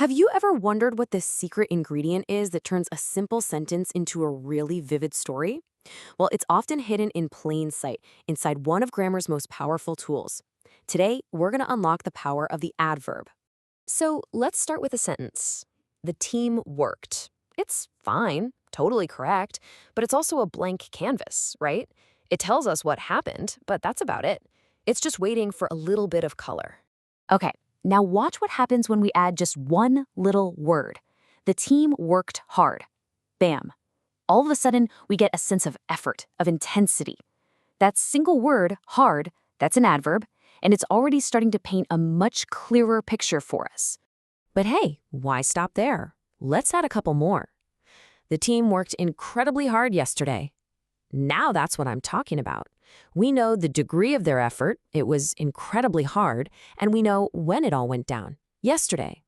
Have you ever wondered what the secret ingredient is that turns a simple sentence into a really vivid story? Well, it's often hidden in plain sight inside one of grammar's most powerful tools. Today, we're going to unlock the power of the adverb. So let's start with a sentence. The team worked. It's fine, totally correct, but it's also a blank canvas, right? It tells us what happened, but that's about it. It's just waiting for a little bit of color. Okay, now watch what happens when we add just one little word. The team worked hard. Bam. All of a sudden, we get a sense of effort, of intensity. That single word, hard, that's an adverb, and it's already starting to paint a much clearer picture for us. But hey, why stop there? Let's add a couple more. The team worked incredibly hard yesterday. Now that's what I'm talking about. We know the degree of their effort, it was incredibly hard, and we know when it all went down, yesterday.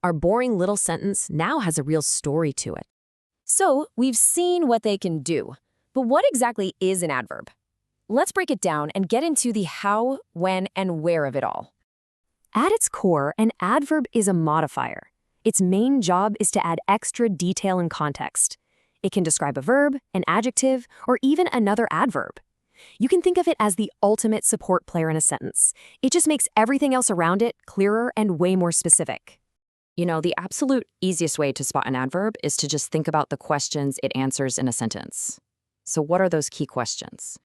Our boring little sentence now has a real story to it. So we've seen what they can do, but what exactly is an adverb? Let's break it down and get into the how, when, and where of it all. At its core, an adverb is a modifier. Its main job is to add extra detail and context. It can describe a verb, an adjective, or even another adverb. You can think of it as the ultimate support player in a sentence. It just makes everything else around it clearer and way more specific. You know, the absolute easiest way to spot an adverb is to just think about the questions it answers in a sentence. So what are those key questions?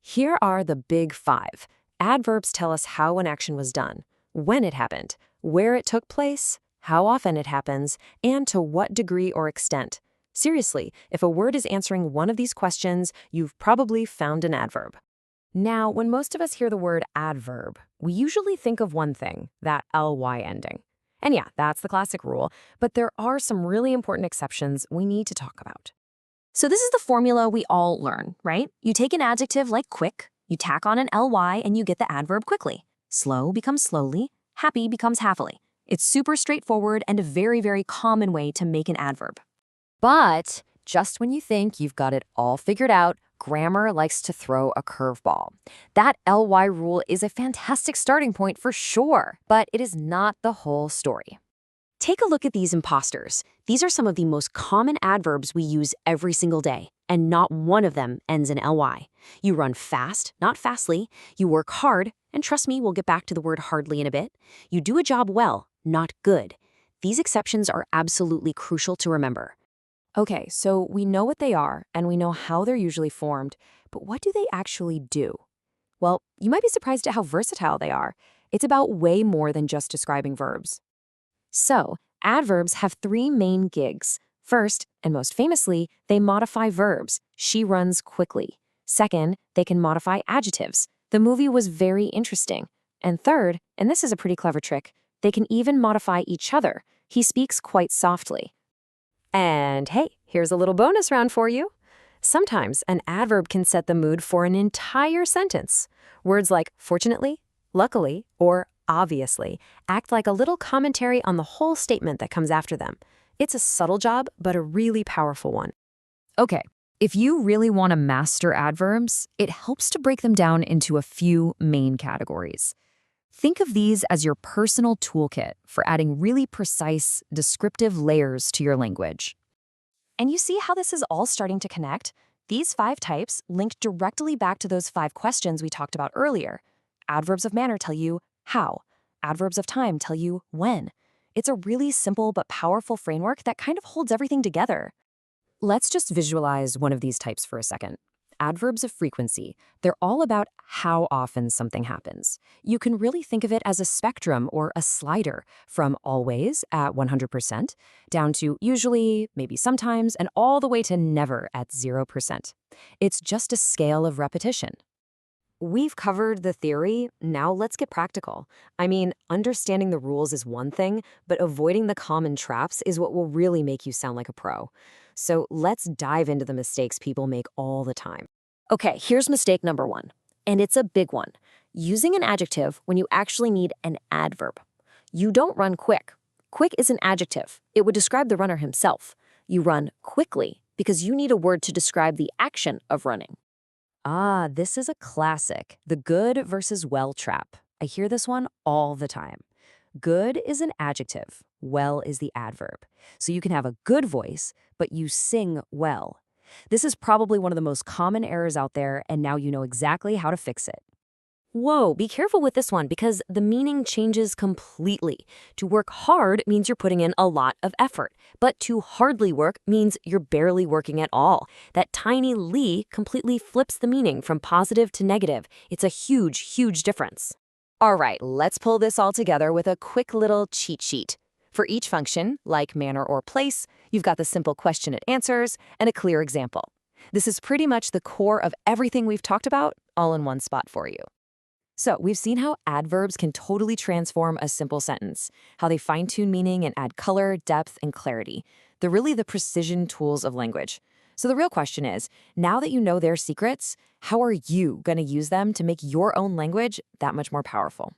Here are the big five. Adverbs tell us how an action was done, when it happened, where it took place, how often it happens, and to what degree or extent. Seriously, if a word is answering one of these questions, you've probably found an adverb. Now, when most of us hear the word adverb, we usually think of one thing, that ly ending. And yeah, that's the classic rule, but there are some really important exceptions we need to talk about. So this is the formula we all learn, right? You take an adjective like quick, you tack on an ly, and you get the adverb quickly. Slow becomes slowly, happy becomes happily. It's super straightforward and a very, very common way to make an adverb. But just when you think you've got it all figured out, grammar likes to throw a curveball. That ly rule is a fantastic starting point for sure, but it is not the whole story. Take a look at these imposters. These are some of the most common adverbs we use every single day, and not one of them ends in ly. You run fast, not fastly. You work hard, and trust me, we'll get back to the word hardly in a bit. You do a job well, not good. These exceptions are absolutely crucial to remember. Okay, so we know what they are, and we know how they're usually formed, but what do they actually do? Well, you might be surprised at how versatile they are. It's about way more than just describing verbs. So, adverbs have three main gigs. First, and most famously, they modify verbs. She runs quickly. Second, they can modify adjectives. The movie was very interesting. And third, and this is a pretty clever trick, they can even modify each other. He speaks quite softly. And hey, here's a little bonus round for you. Sometimes an adverb can set the mood for an entire sentence. Words like fortunately, luckily, or obviously act like a little commentary on the whole statement that comes after them. It's a subtle job, but a really powerful one. Okay, if you really want to master adverbs, it helps to break them down into a few main categories. Think of these as your personal toolkit for adding really precise, descriptive layers to your language. And you see how this is all starting to connect? These 5 types link directly back to those 5 questions we talked about earlier. Adverbs of manner tell you how. Adverbs of time tell you when. It's a really simple but powerful framework that kind of holds everything together. Let's just visualize one of these types for a second. Adverbs of frequency. They're all about how often something happens. You can really think of it as a spectrum or a slider from always at 100% down to usually, maybe sometimes, and all the way to never at 0%. It's just a scale of repetition. We've covered the theory, now let's get practical. I mean, understanding the rules is one thing, but avoiding the common traps is what will really make you sound like a pro. So let's dive into the mistakes people make all the time. Okay, here's mistake number 1, and it's a big one. Using an adjective when you actually need an adverb. You don't run quick. Quick is an adjective. It would describe the runner himself. You run quickly because you need a word to describe the action of running. Ah, this is a classic, the good versus well trap. I hear this one all the time. Good is an adjective. Well is the adverb. So you can have a good voice, but you sing well. This is probably one of the most common errors out there, and now you know exactly how to fix it. Whoa, be careful with this one because the meaning changes completely. To work hard means you're putting in a lot of effort, but to hardly work means you're barely working at all. That tiny "ly" completely flips the meaning from positive to negative. It's a huge, huge difference. All right, let's pull this all together with a quick little cheat sheet. For each function, like manner or place, you've got the simple question it answers and a clear example. This is pretty much the core of everything we've talked about, all in one spot for you. So we've seen how adverbs can totally transform a simple sentence, how they fine-tune meaning and add color, depth, and clarity. They're really the precision tools of language. So the real question is, now that you know their secrets, how are you going to use them to make your own language that much more powerful?